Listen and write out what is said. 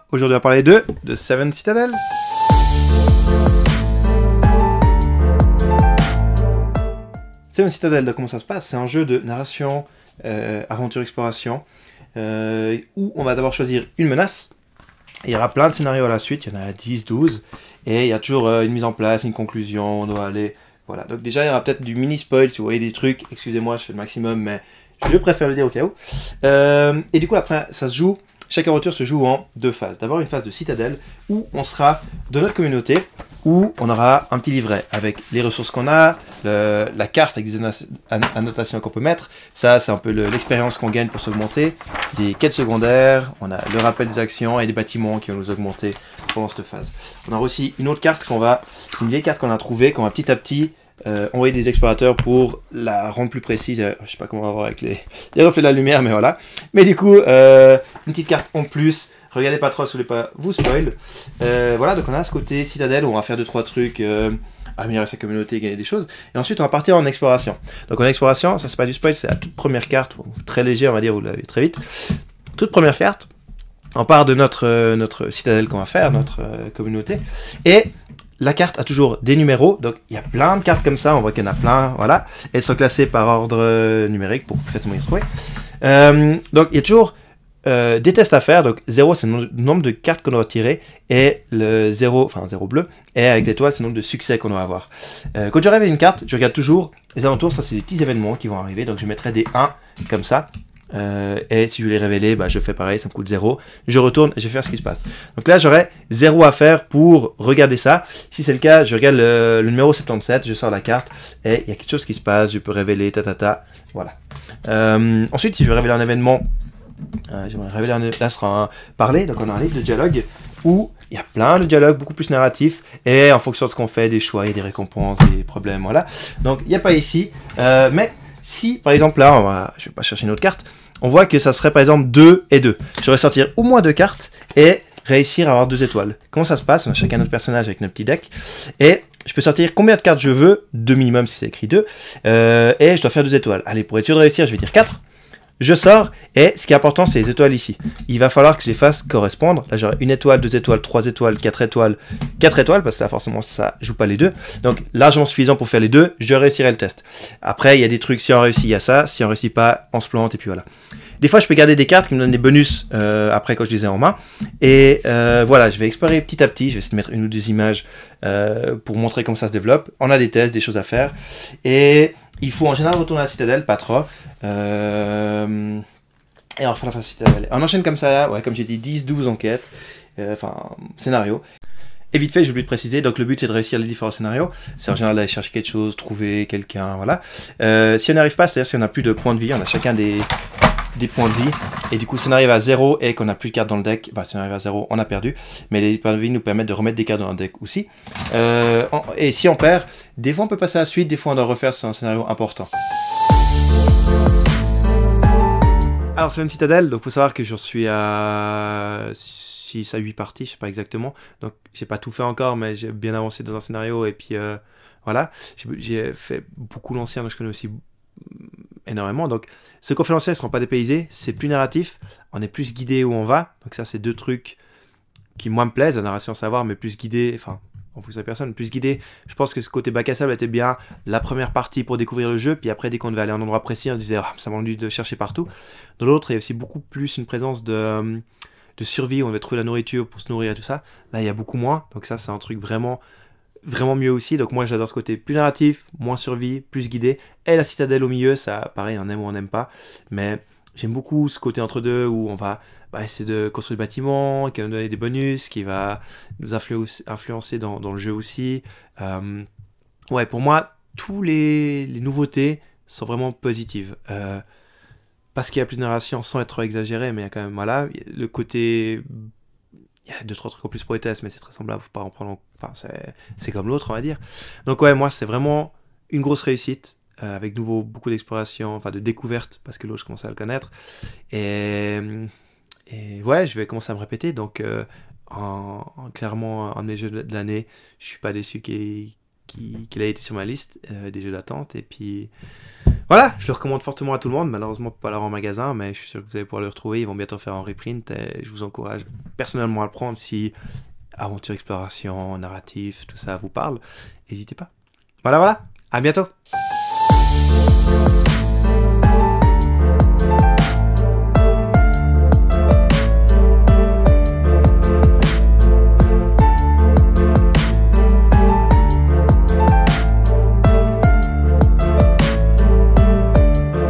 Aujourd'hui on va parler de Seven Citadel. Seven Citadel, donc comment ça se passe? C'est un jeu de narration, aventure, exploration, où on va d'abord choisir une menace. Il y aura plein de scénarios à la suite, il y en a 10, 12, et il y a toujours une mise en place, une conclusion, on doit aller... Voilà, donc déjà il y aura peut-être du mini-spoil si vous voyez des trucs, excusez-moi, je fais le maximum, mais je préfère le dire au cas où. Et du coup, après, ça se joue, chaque aventure se joue en deux phases. D'abord une phase de citadelle, où on sera de notre communauté, où on aura un petit livret avec les ressources qu'on a, la carte avec des annotations qu'on peut mettre. Ça, c'est un peu l'expérience qu'on gagne pour s'augmenter. Des quêtes secondaires, on a le rappel des actions et des bâtiments qui vont nous augmenter pendant cette phase. On aura aussi une autre carte c'est une vieille carte qu'on a trouvée, qu'on va petit à petit envoyer des explorateurs pour la rendre plus précise. Je sais pas comment on va voir avec les reflets de la lumière, mais voilà. Mais du coup, une petite carte en plus. Regardez pas trop, si vous voulez pas vous spoil. Voilà, donc on a ce côté citadelle où on va faire 2-3 trucs, améliorer sa communauté, gagner des choses. Et ensuite, on va partir en exploration. Donc en exploration, ça c'est pas du spoil, c'est la toute première carte, très léger, on va dire, vous l'avez très vite. Toute première carte, on part de notre citadelle qu'on va faire, notre communauté. Et la carte a toujours des numéros, donc il y a plein de cartes comme ça, on voit qu'il y en a plein, voilà. Elles sont classées par ordre numérique pour plus facilement y trouver. Donc il y a toujours des tests à faire, donc 0 c'est le nombre de cartes qu'on doit tirer, et le 0 bleu, et avec l'étoile c'est le nombre de succès qu'on doit avoir. Quand je révèle une carte, je regarde toujours les alentours, ça c'est des petits événements qui vont arriver, donc je mettrai des 1 comme ça. Et si je veux les révéler, je fais pareil, ça me coûte 0. Je retourne et je vais faire ce qui se passe. Donc là, j'aurai 0 à faire pour regarder ça. Si c'est le cas, je regarde le numéro 77, je sors la carte et il y a quelque chose qui se passe. Je peux révéler, voilà. Ensuite, si je veux révéler un événement, là, ce sera un parler. Donc, on a un livre de dialogue où il y a plein de dialogues, beaucoup plus narratifs. Et en fonction de ce qu'on fait, des choix, il y a des récompenses, des problèmes, voilà. Donc, il n'y a pas ici, mais si, par exemple, là, je vais pas chercher une autre carte, on voit que ça serait, par exemple, 2 et 2. Je vais sortir au moins 2 cartes et réussir à avoir 2 étoiles. Comment ça se passe? On a chacun notre personnage avec notre petit deck. Et je peux sortir combien de cartes je veux, 2 minimum si c'est écrit 2, et je dois faire 2 étoiles. Allez, pour être sûr de réussir, je vais dire 4. Je sors, et ce qui est important, c'est les étoiles ici. Il va falloir que je les fasse correspondre. Là, j'aurai 1 étoile, 2 étoiles, 3 étoiles, 4 étoiles, 4 étoiles, parce que là, forcément, ça joue pas les deux. Donc, largement suffisant pour faire les deux, je réussirai le test. Après, il y a des trucs, si on réussit, il y a ça. Si on réussit pas, on se plante, et puis voilà. Des fois, je peux garder des cartes qui me donnent des bonus après quand je les ai en main. Et voilà, je vais explorer petit à petit. Je vais essayer de mettre 1 ou 2 images pour montrer comment ça se développe. On a des tests, des choses à faire. Et il faut en général retourner à la citadelle, pas trop. Et on refait la phase citadelle. On enchaîne comme ça, ouais, comme j'ai dit, 10, 12 enquêtes. Scénario. Et vite fait, j'ai oublié de préciser, donc le but c'est de réussir les différents scénarios. C'est en général d'aller chercher quelque chose, trouver quelqu'un, voilà. Si on n'y arrive pas, c'est-à-dire si on n'a plus de points de vie, on a chacun des points de vie, et du coup si on arrive à 0 et qu'on n'a plus de cartes dans le deck, si on arrive à 0, on a perdu, mais les points de vie nous permettent de remettre des cartes dans un deck aussi. Et si on perd, des fois on peut passer à la suite, des fois on doit refaire un scénario important. Alors c'est une citadelle, donc il faut savoir que j'en suis à 6 à 8 parties, je sais pas exactement, donc j'ai pas tout fait encore, mais j'ai bien avancé dans un scénario, et puis voilà, j'ai fait beaucoup l'ancien, donc je connais aussi énormément. Donc ce qu'on fait l'ancien, ils ne seront pas dépaysés, c'est plus narratif, on est plus guidé où on va, donc ça c'est 2 trucs qui moi me plaisent, la narration savoir, mais plus guidé, en fonction de la personne, plus guidé. Je pense que ce côté bac à sable était bien la première partie pour découvrir le jeu, puis après dès qu'on devait aller à un endroit précis, on se disait ça m'a envie de chercher partout. Dans l'autre, il y a aussi beaucoup plus une présence de survie, on devait trouver la nourriture pour se nourrir et tout ça. Là il y a beaucoup moins, donc ça c'est un truc vraiment mieux aussi. Donc moi j'adore ce côté plus narratif, moins survie, plus guidé, et la citadelle au milieu, ça pareil, on aime ou on n'aime pas, mais j'aime beaucoup ce côté entre deux où on va essayer de construire des bâtiments, qui va nous donner des bonus, qui va nous influencer dans le jeu aussi. Ouais, pour moi tous les nouveautés sont vraiment positives, parce qu'il y a plus de narration sans être trop exagéré, mais il y a quand même, voilà, le côté... Il y a 2-3 trucs en plus poétesse, mais c'est très semblable, faut pas en prendre c'est comme l'autre, on va dire. Donc ouais, moi c'est vraiment une grosse réussite, avec beaucoup d'exploration, de découverte, parce que l'autre je commence à le connaître. Et ouais, je vais commencer à me répéter, donc clairement un de mes jeux de l'année, je suis pas déçu qu'il ait été sur ma liste des jeux d'attente, et puis Voilà, je le recommande fortement à tout le monde. Malheureusement, pas l'avoir en magasin, mais je suis sûr que vous allez pouvoir le retrouver. Ils vont bientôt faire un reprint et je vous encourage personnellement à le prendre si aventure, exploration, narratif, tout ça vous parle. N'hésitez pas. Voilà, à bientôt.